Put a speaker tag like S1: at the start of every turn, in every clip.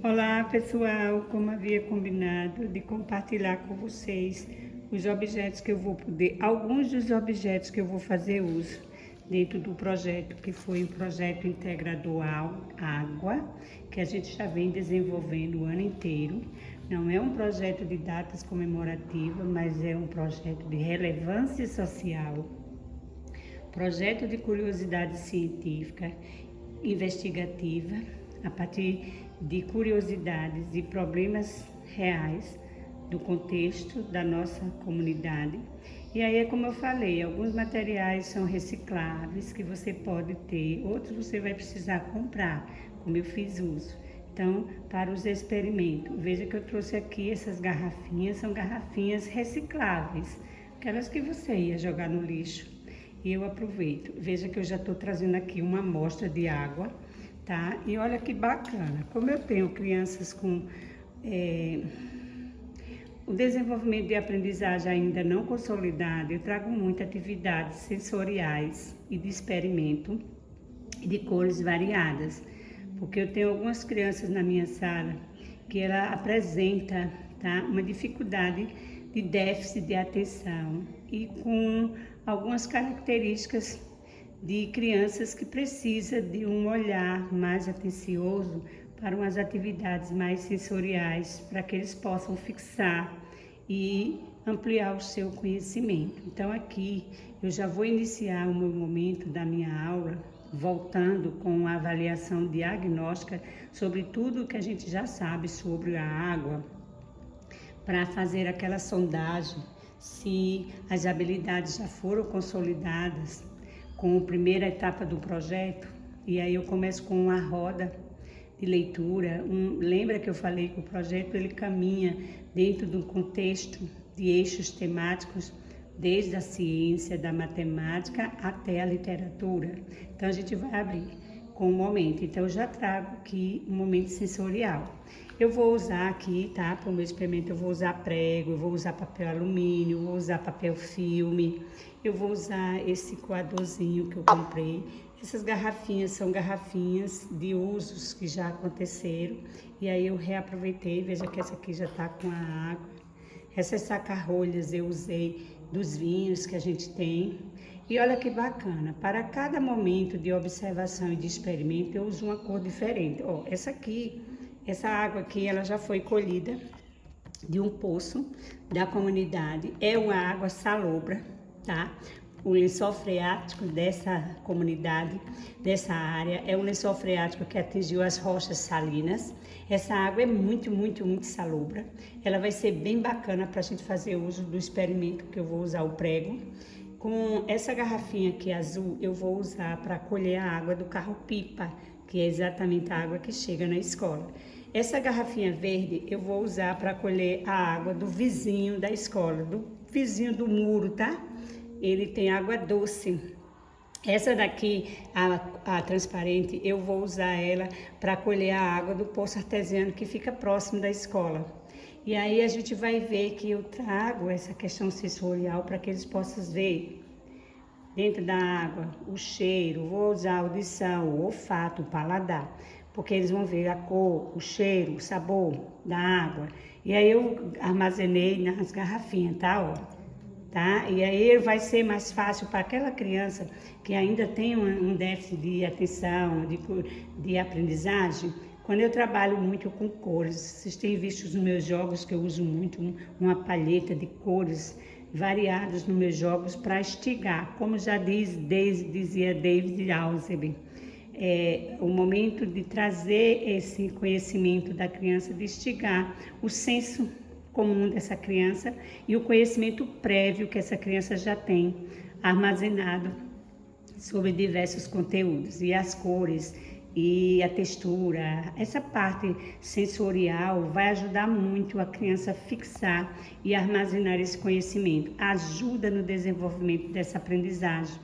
S1: Olá pessoal, como havia combinado de compartilhar com vocês os objetos que eu vou poder, alguns dos objetos que eu vou fazer uso dentro do projeto, que foi um projeto integrador Água, que a gente já vem desenvolvendo o ano inteiro. Não é um projeto de datas comemorativas, mas é um projeto de relevância social, projeto de curiosidade científica, investigativa, a partir de curiosidades e problemas reais do contexto da nossa comunidade. E aí é como eu falei, alguns materiais são recicláveis que você pode ter, outros você vai precisar comprar, como eu fiz uso. Então, para os experimentos, veja que eu trouxe aqui essas garrafinhas, são garrafinhas recicláveis, aquelas que você ia jogar no lixo. E eu aproveito, veja que eu já estou trazendo aqui uma amostra de água, tá? E olha que bacana, como eu tenho crianças com o desenvolvimento de aprendizagem ainda não consolidado, eu trago muitas atividades sensoriais e de experimento de cores variadas, porque eu tenho algumas crianças na minha sala que ela apresenta, tá, uma dificuldade de déficit de atenção e com algumas características de crianças que precisam de um olhar mais atencioso para umas atividades mais sensoriais, para que eles possam fixar e ampliar o seu conhecimento. Então aqui eu já vou iniciar o meu momento da minha aula, voltando com a avaliação diagnóstica sobre tudo que a gente já sabe sobre a água, para fazer aquela sondagem se as habilidades já foram consolidadas com a primeira etapa do projeto. E aí eu começo com uma roda de leitura. Lembra que eu falei que o projeto ele caminha dentro de um contexto de eixos temáticos, desde a ciência, da matemática até a literatura. Então a gente vai abrir com um momento. Então eu já trago aqui um momento sensorial. Eu vou usar aqui, tá? Para o meu experimento eu vou usar prego, eu vou usar papel alumínio, eu vou usar papel filme, eu vou usar esse coadorzinho que eu comprei. Essas garrafinhas são garrafinhas de usos que já aconteceram. E aí eu reaproveitei, veja que essa aqui já tá com a água. Essas saca-rolhas eu usei dos vinhos que a gente tem. E olha que bacana, para cada momento de observação e de experimento eu uso uma cor diferente. Ó, essa água aqui, ela já foi colhida de um poço da comunidade. É uma água salobra, tá? O lençol freático dessa comunidade, dessa área, é um lençol freático que atingiu as rochas salinas. Essa água é muito salobra. Ela vai ser bem bacana para a gente fazer uso do experimento, que eu vou usar o prego. Com essa garrafinha aqui azul, eu vou usar para colher a água do carro-pipa, que é exatamente a água que chega na escola. Essa garrafinha verde eu vou usar para colher a água do vizinho da escola, do vizinho do muro, tá? Ele tem água doce. Essa daqui, a transparente, eu vou usar ela para colher a água do poço artesiano que fica próximo da escola. E aí a gente vai ver que eu trago essa questão sensorial para que eles possam ver dentro da água o cheiro, vou usar a audição, o olfato, o paladar, porque eles vão ver a cor, o cheiro, o sabor da água. E aí eu armazenei nas garrafinhas, tá? Ó. Tá? E aí vai ser mais fácil para aquela criança que ainda tem um déficit de atenção, de aprendizagem. Quando eu trabalho muito com cores, vocês têm visto os meus jogos que eu uso muito uma palheta de cores variadas nos meus jogos para instigar, como já dizia David Alzheimer. O momento de trazer esse conhecimento da criança, de instigar o senso comum dessa criança e o conhecimento prévio que essa criança já tem armazenado sobre diversos conteúdos, e as cores e a textura. Essa parte sensorial vai ajudar muito a criança a fixar e armazenar esse conhecimento, ajuda no desenvolvimento dessa aprendizagem,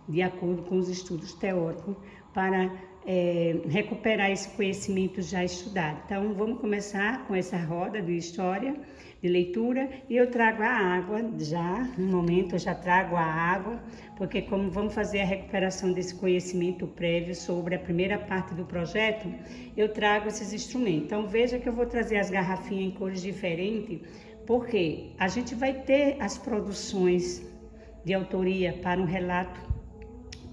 S1: de acordo com os estudos teóricos, para recuperar esse conhecimento já estudado. Então, vamos começar com essa roda de história, de leitura, e eu trago a água já, no momento eu já trago a água, porque como vamos fazer a recuperação desse conhecimento prévio sobre a primeira parte do projeto, eu trago esses instrumentos. Então, veja que eu vou trazer as garrafinhas em cores diferentes, porque a gente vai ter as produções de autoria para um relato,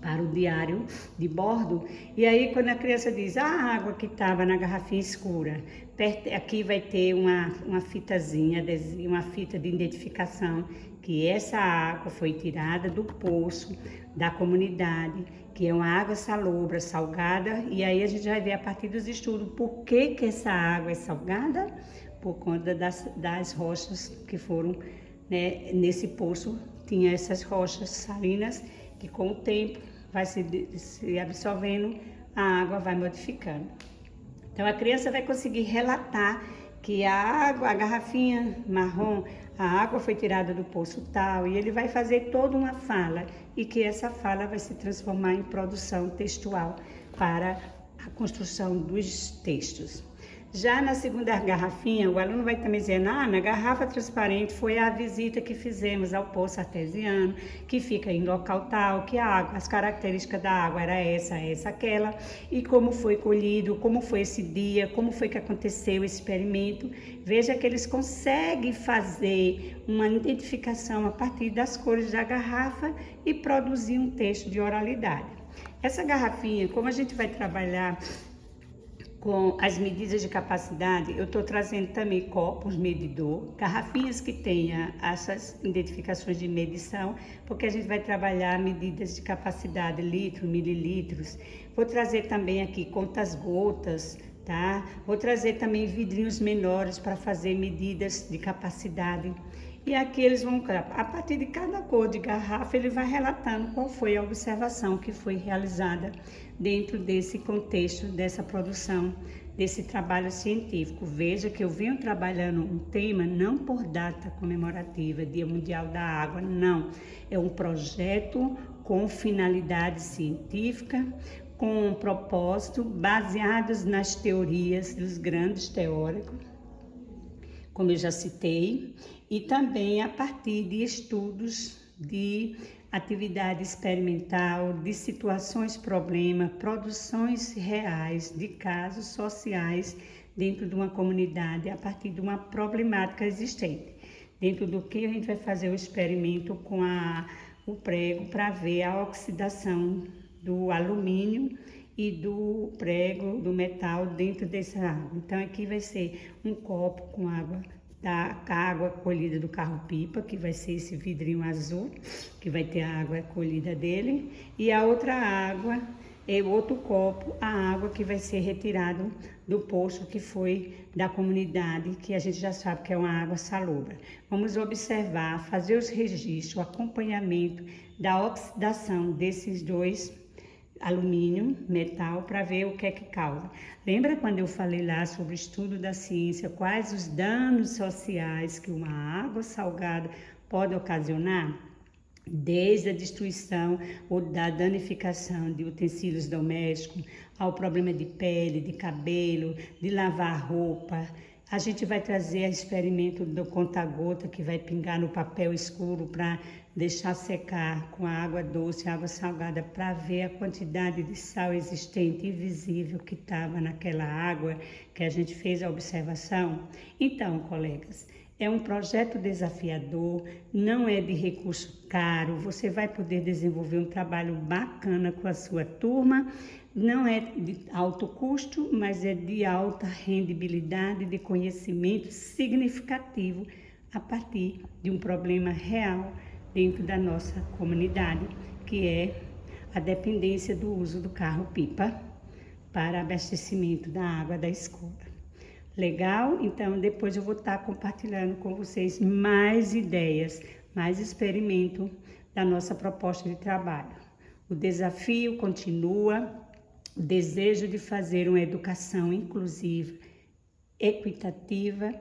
S1: para o diário de bordo, e aí quando a criança diz, a água que estava na garrafinha escura, aqui vai ter uma fitazinha, uma fita de identificação, que essa água foi tirada do poço da comunidade, que é uma água salobra, salgada, e aí a gente vai ver a partir dos estudos por que essa água é salgada, por conta das rochas que foram, né, nesse poço, tinha essas rochas salinas, que com o tempo vai se absorvendo, a água vai modificando. Então a criança vai conseguir relatar que a garrafinha marrom, a água foi tirada do poço tal, e ele vai fazer toda uma fala, e que essa fala vai se transformar em produção textual para a construção dos textos. Já na segunda garrafinha, o aluno vai também dizer, na garrafa transparente foi a visita que fizemos ao poço artesiano, que fica em local tal, que a água, as características da água era essa, aquela, e como foi colhido, como foi esse dia, como foi que aconteceu o experimento. Veja que eles conseguem fazer uma identificação a partir das cores da garrafa e produzir um texto de oralidade. Essa garrafinha, como a gente vai trabalhar com as medidas de capacidade, eu estou trazendo também copos medidor, garrafinhas que tenham essas identificações de medição, porque a gente vai trabalhar medidas de capacidade, litros, mililitros. Vou trazer também aqui contas-gotas, tá? Vou trazer também vidrinhos menores para fazer medidas de capacidade. E aqui eles vão, a partir de cada cor de garrafa, ele vai relatando qual foi a observação que foi realizada dentro desse contexto, dessa produção, desse trabalho científico. Veja que eu venho trabalhando um tema não por data comemorativa, Dia Mundial da Água, não. É um projeto com finalidade científica, com um propósito, baseados nas teorias dos grandes teóricos, como eu já citei, e também a partir de estudos de atividade experimental, de situações problema, produções reais de casos sociais dentro de uma comunidade a partir de uma problemática existente. Dentro do que a gente vai fazer o experimento com o prego para ver a oxidação do alumínio e do prego, do metal dentro dessa água. Então aqui vai ser um copo com água, a água colhida do carro-pipa, que vai ser esse vidrinho azul, que vai ter a água colhida dele, e a outra água, outro copo, a água que vai ser retirada do poço que foi da comunidade, que a gente já sabe que é uma água salobra. Vamos observar, fazer os registros, o acompanhamento da oxidação desses dois alumínio, metal, para ver o que é que causa. Lembra quando eu falei lá sobre o estudo da ciência, quais os danos sociais que uma água salgada pode ocasionar? Desde a destruição ou da danificação de utensílios domésticos, ao problema de pele, de cabelo, de lavar roupa. A gente vai trazer experimento do conta-gota, que vai pingar no papel escuro para deixar secar com a água doce, água salgada, para ver a quantidade de sal existente e visível que estava naquela água que a gente fez a observação. Então, colegas, é um projeto desafiador, não é de recurso caro, você vai poder desenvolver um trabalho bacana com a sua turma, não é de alto custo, mas é de alta rendibilidade, de conhecimento significativo a partir de um problema real dentro da nossa comunidade, que é a dependência do uso do carro-pipa para abastecimento da água da escola. Legal? Então, depois eu vou estar compartilhando com vocês mais ideias, mais experimento da nossa proposta de trabalho. O desafio continua, o desejo de fazer uma educação inclusiva, equitativa,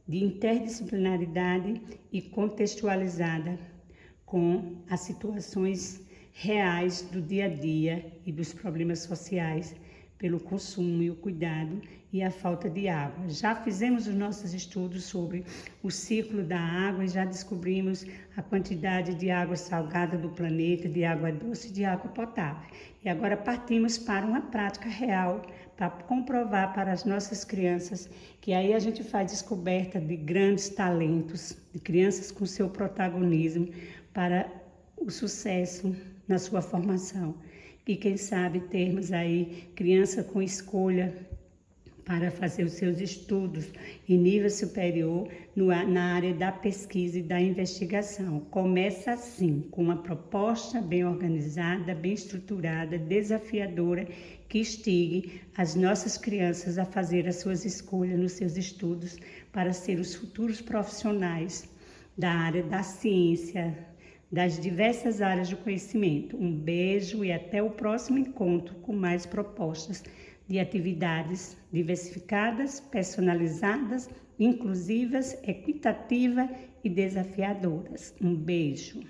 S1: de interdisciplinaridade e contextualizada com as situações reais do dia a dia e dos problemas sociais pelo consumo e o cuidado e a falta de água. Já fizemos os nossos estudos sobre o ciclo da água e já descobrimos a quantidade de água salgada do planeta, de água doce e de água potável. E agora partimos para uma prática real, para comprovar para as nossas crianças que aí a gente faz descoberta de grandes talentos, de crianças com seu protagonismo para o sucesso na sua formação. E quem sabe termos aí criança com escolha para fazer os seus estudos em nível superior na área da pesquisa e da investigação. Começa assim, com uma proposta bem organizada, bem estruturada, desafiadora, que instigue as nossas crianças a fazer as suas escolhas nos seus estudos para ser os futuros profissionais da área da ciência, das diversas áreas do conhecimento. Um beijo e até o próximo encontro com mais propostas de atividades diversificadas, personalizadas, inclusivas, equitativas e desafiadoras. Um beijo.